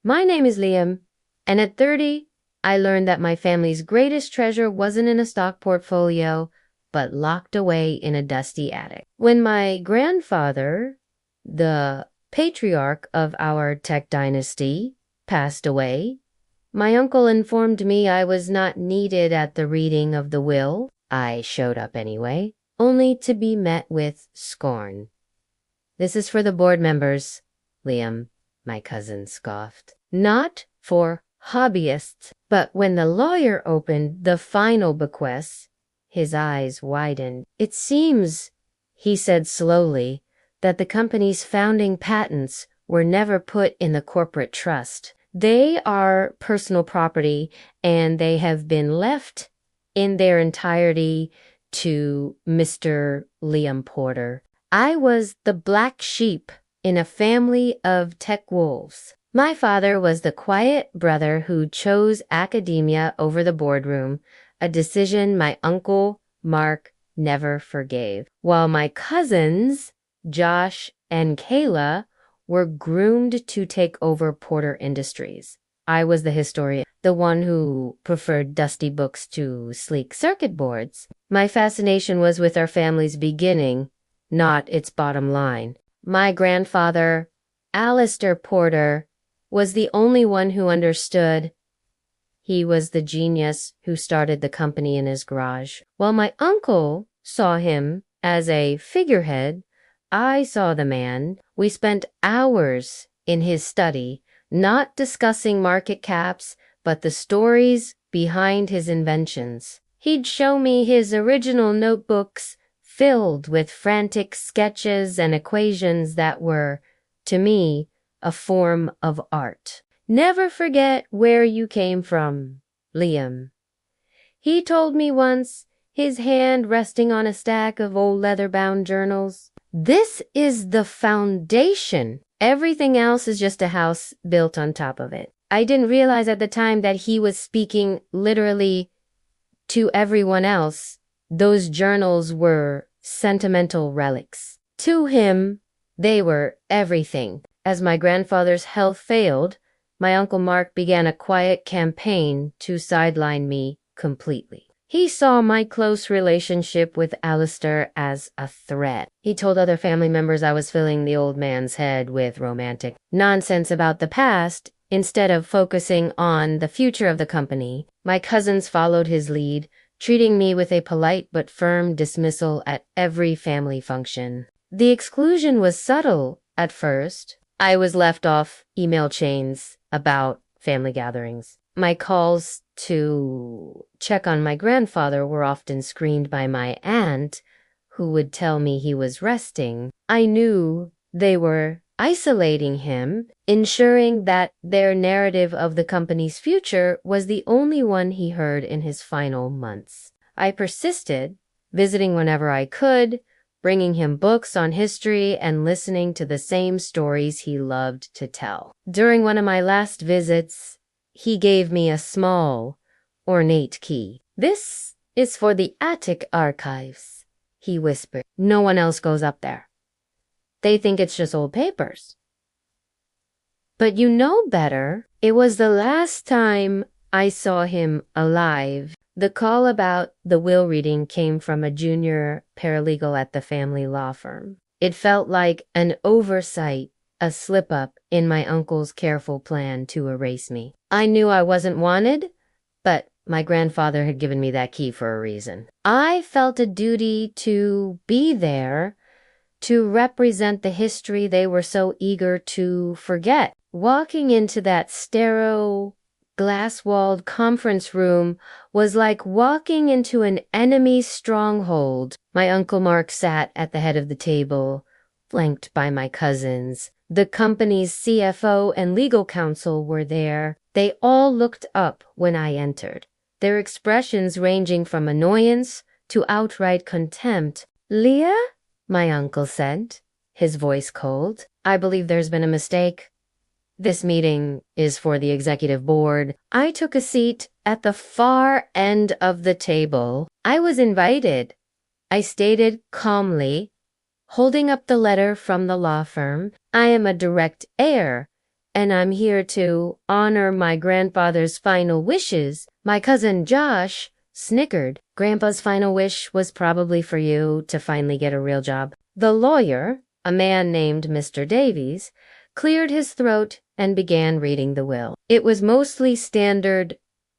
My name is Liam, and at 30, I learned that my family's greatest treasure wasn't in a stock portfolio, but locked away in a dusty attic. When my grandfather, the patriarch of our tech dynasty, passed away, my uncle informed me I was not needed at the reading of the will. I showed up anyway, only to be met with scorn. "This is for the board members, Liam," my cousin scoffed. "Not for hobbyists." But when the lawyer opened the final bequests, his eyes widened. "It seems," he said slowly, "that the company's founding patents were never put in the corporate trust. They are personal property, and they have been left in their entirety to Mr. Liam Porter. I was the black sheep in a family of tech wolves. My father was the quiet brother who chose academia over the boardroom, a decision my uncle Mark never forgave, while my cousins, Josh and Kayla, were groomed to take over Porter Industries. I was the historian, the one who preferred dusty books to sleek circuit boards. My fascination was with our family's beginning, not its bottom line. My grandfather, Alistair Porter, was the only one who understood. He was the genius who started the company in his garage. While my uncle saw him as a figurehead, I saw the man. We spent hours in his study, not discussing market caps, but the stories behind his inventions. He'd show me his original notebooks filled with frantic sketches and equations that were, to me, a form of art. "Never forget where you came from, Liam," he told me once, his hand resting on a stack of old leather-bound journals. "This is the foundation. Everything else is just a house built on top of it." I didn't realize at the time that he was speaking literally to everyone else. Those journals were sentimental relics. To him, they were everything. As my grandfather's health failed, my Uncle Mark began a quiet campaign to sideline me completely. He saw my close relationship with Alistair as a threat. He told other family members I was filling the old man's head with romantic nonsense about the past instead of focusing on the future of the company. My cousins followed his lead, treating me with a polite but firm dismissal at every family function. The exclusion was subtle at first. I was left off email chains about family gatherings. My calls to check on my grandfather were often screened by my aunt, who would tell me he was resting. I knew they were isolating him, ensuring that their narrative of the company's future was the only one he heard in his final months. I persisted, visiting whenever I could, bringing him books on history and listening to the same stories he loved to tell. During one of my last visits, he gave me a small, ornate key. "This is for the attic archives," he whispered. "No one else goes up there. They think it's just old papers. But you know better." It was the last time I saw him alive. The call about the will reading came from a junior paralegal at the family law firm. It felt like an oversight, a slip-up in my uncle's careful plan to erase me. I knew I wasn't wanted, but my grandfather had given me that key for a reason. I felt a duty to be there, to represent the history they were so eager to forget. Walking into that sterile, glass-walled conference room was like walking into an enemy's stronghold. My Uncle Mark sat at the head of the table, flanked by my cousins. The company's CFO and legal counsel were there. They all looked up when I entered, their expressions ranging from annoyance to outright contempt. "Leah?" my uncle said, his voice cold. "I believe there's been a mistake. This meeting is for the executive board." I took a seat at the far end of the table. "I was invited," I stated calmly, holding up the letter from the law firm. "I am a direct heir, and I'm here to honor my grandfather's final wishes." My cousin Josh snickered. "Grandpa's final wish was probably for you to finally get a real job." The lawyer, a man named Mr. Davies, cleared his throat and began reading the will. It was mostly standard,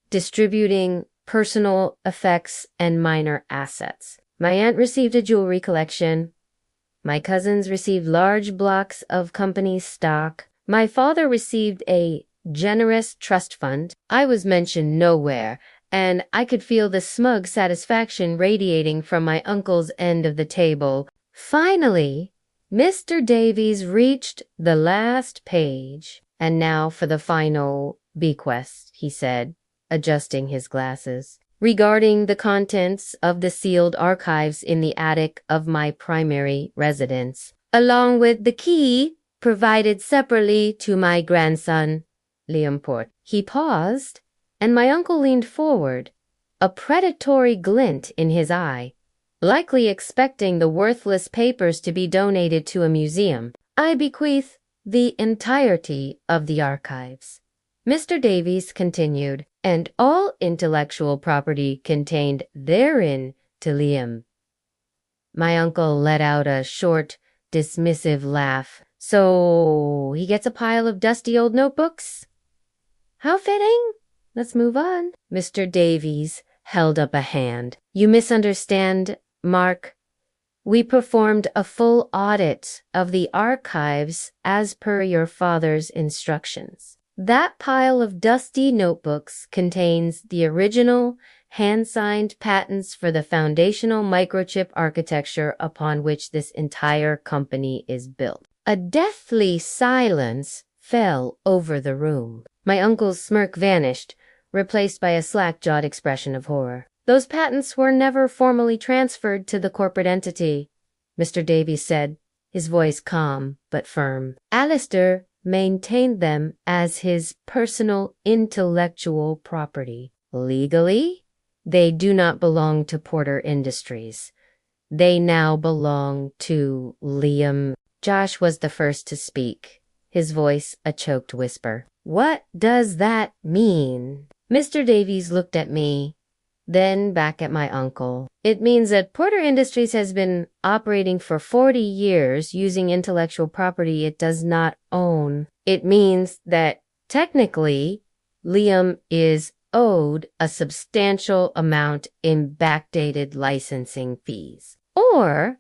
distributing personal effects and minor assets. My aunt received a jewelry collection. My cousins received large blocks of company stock. My father received a generous trust fund. I was mentioned nowhere, and I could feel the smug satisfaction radiating from my uncle's end of the table. Finally, Mr. Davies reached the last page. "And now for the final bequest," he said, adjusting his glasses. "Regarding the contents of the sealed archives in the attic of my primary residence, along with the key provided separately to my grandson, Liam Port." He paused, and my uncle leaned forward, a predatory glint in his eye, likely expecting the worthless papers to be donated to a museum. "I bequeath the entirety of the archives," Mr. Davies continued, "and all intellectual property contained therein to Liam." My uncle let out a short, dismissive laugh. "So he gets a pile of dusty old notebooks? How fitting. Let's move on." Mr. Davies held up a hand. "You misunderstand, Mark. We performed a full audit of the archives as per your father's instructions. That pile of dusty notebooks contains the original hand-signed patents for the foundational microchip architecture upon which this entire company is built." A deathly silence fell over the room. My uncle's smirk vanished, replaced by a slack-jawed expression of horror. "Those patents were never formally transferred to the corporate entity," Mr. Davies said, his voice calm but firm. "Alistair maintained them as his personal intellectual property. Legally, they do not belong to Porter Industries. They now belong to Liam." Josh was the first to speak, his voice a choked whisper. "What does that mean?" Mr. Davies looked at me, then back at my uncle. "It means that Porter Industries has been operating for 40 years using intellectual property it does not own. It means that technically Liam is owed a substantial amount in backdated licensing fees. Or,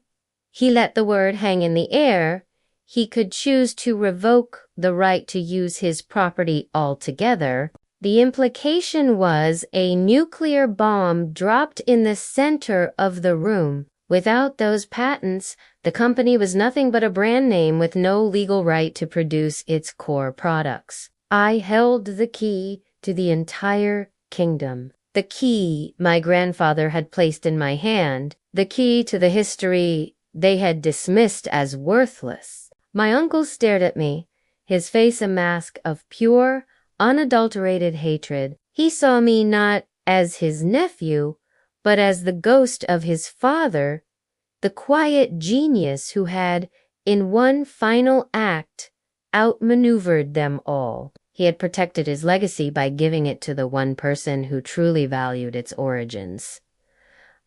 he let the word hang in the air, he could choose to revoke the right to use his property altogether. The implication was a nuclear bomb dropped in the center of the room. Without those patents, the company was nothing but a brand name with no legal right to produce its core products. I held the key to the entire kingdom. The key my grandfather had placed in my hand, the key to the history they had dismissed as worthless. My uncle stared at me, his face a mask of pure, unadulterated hatred. He saw me not as his nephew, but as the ghost of his father, the quiet genius who had, in one final act, outmaneuvered them all. He had protected his legacy by giving it to the one person who truly valued its origins.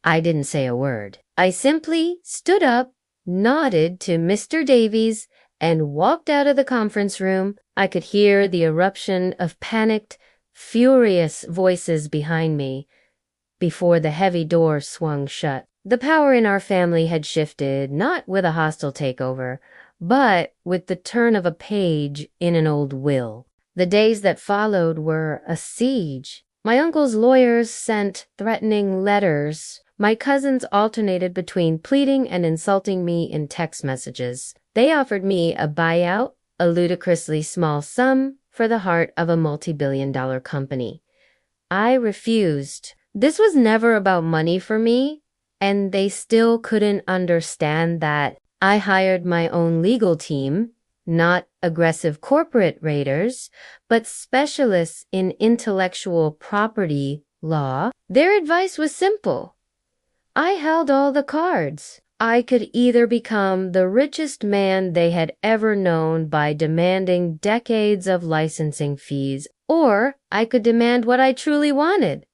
I didn't say a word. I simply stood up, nodded to Mr. Davies, and walked out of the conference room. I could hear the eruption of panicked, furious voices behind me before the heavy door swung shut. The power in our family had shifted, not with a hostile takeover, but with the turn of a page in an old will. The days that followed were a siege. My uncle's lawyers sent threatening letters. My cousins alternated between pleading and insulting me in text messages. They offered me a buyout, a ludicrously small sum, for the heart of a multi-billion-dollar company. I refused. This was never about money for me, and they still couldn't understand that. I hired my own legal team, not aggressive corporate raiders, but specialists in intellectual property law. Their advice was simple. I held all the cards. I could either become the richest man they had ever known by demanding decades of licensing fees, or I could demand what I truly wanted,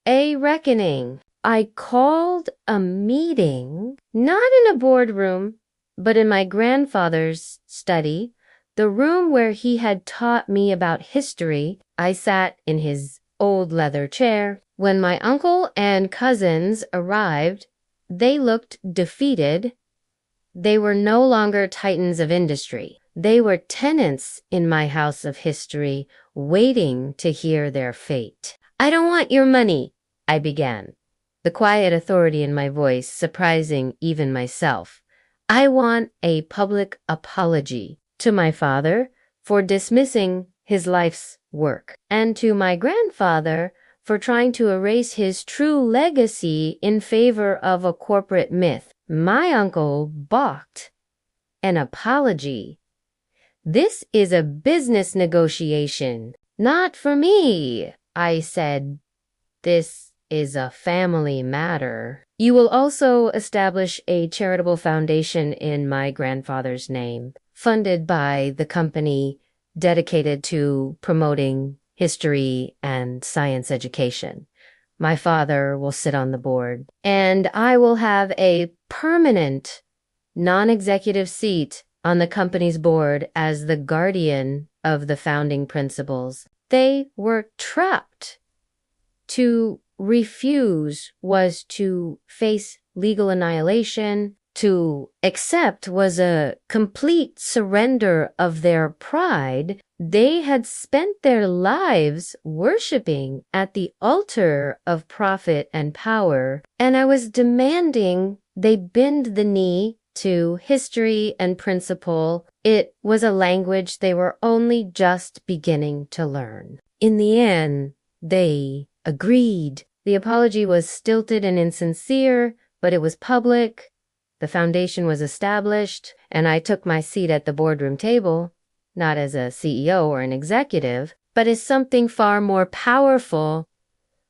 a reckoning. I called a meeting, not in a boardroom, but in my grandfather's study, the room where he had taught me about history. I sat in his old leather chair. When my uncle and cousins arrived, they looked defeated. They were no longer titans of industry. They were tenants in my house of history, waiting to hear their fate. "I don't want your money," I began, the quiet authority in my voice surprising even myself. "I want a public apology to my father for dismissing his life's work, and to my grandfather for trying to erase his true legacy in favor of a corporate myth." My uncle balked. "An apology? This is a business negotiation, not for me," I said. "This is a family matter. You will also establish a charitable foundation in my grandfather's name, funded by the company dedicated to promoting history and science education. My father will sit on the board, and I will have a permanent, non-executive seat on the company's board as the guardian of the founding principles." They were trapped. To refuse was to face legal annihilation. To accept was a complete surrender of their pride. They had spent their lives worshiping at the altar of profit and power, and I was demanding they bend the knee to history and principle. It was a language they were only just beginning to learn. In the end, they agreed. The apology was stilted and insincere, but it was public. The foundation was established, and I took my seat at the boardroom table, not as a CEO or an executive, but as something far more powerful,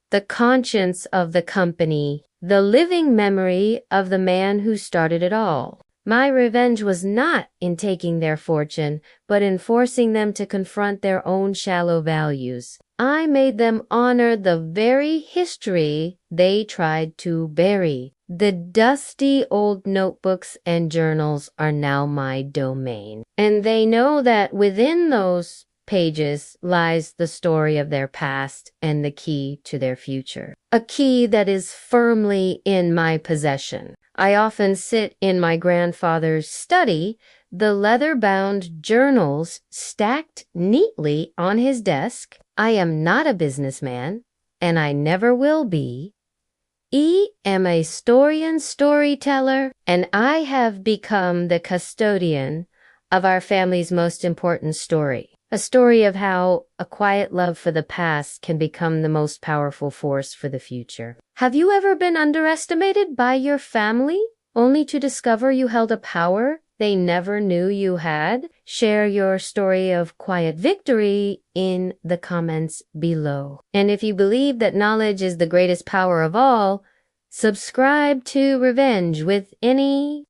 the conscience of the company, the living memory of the man who started it all. My revenge was not in taking their fortune, but in forcing them to confront their own shallow values. I made them honor the very history they tried to bury. The dusty old notebooks and journals are now my domain, and they know that within those pages lies the story of their past and the key to their future. A key that is firmly in my possession. I often sit in my grandfather's study, the leather-bound journals stacked neatly on his desk. I am not a businessman, and I never will be. I am a storyteller, and I have become the custodian of our family's most important story. A story of how a quiet love for the past can become the most powerful force for the future. Have you ever been underestimated by your family, only to discover you held a power they never knew you had? Share your story of quiet victory in the comments below. And if you believe that knowledge is the greatest power of all, subscribe to Revenge with any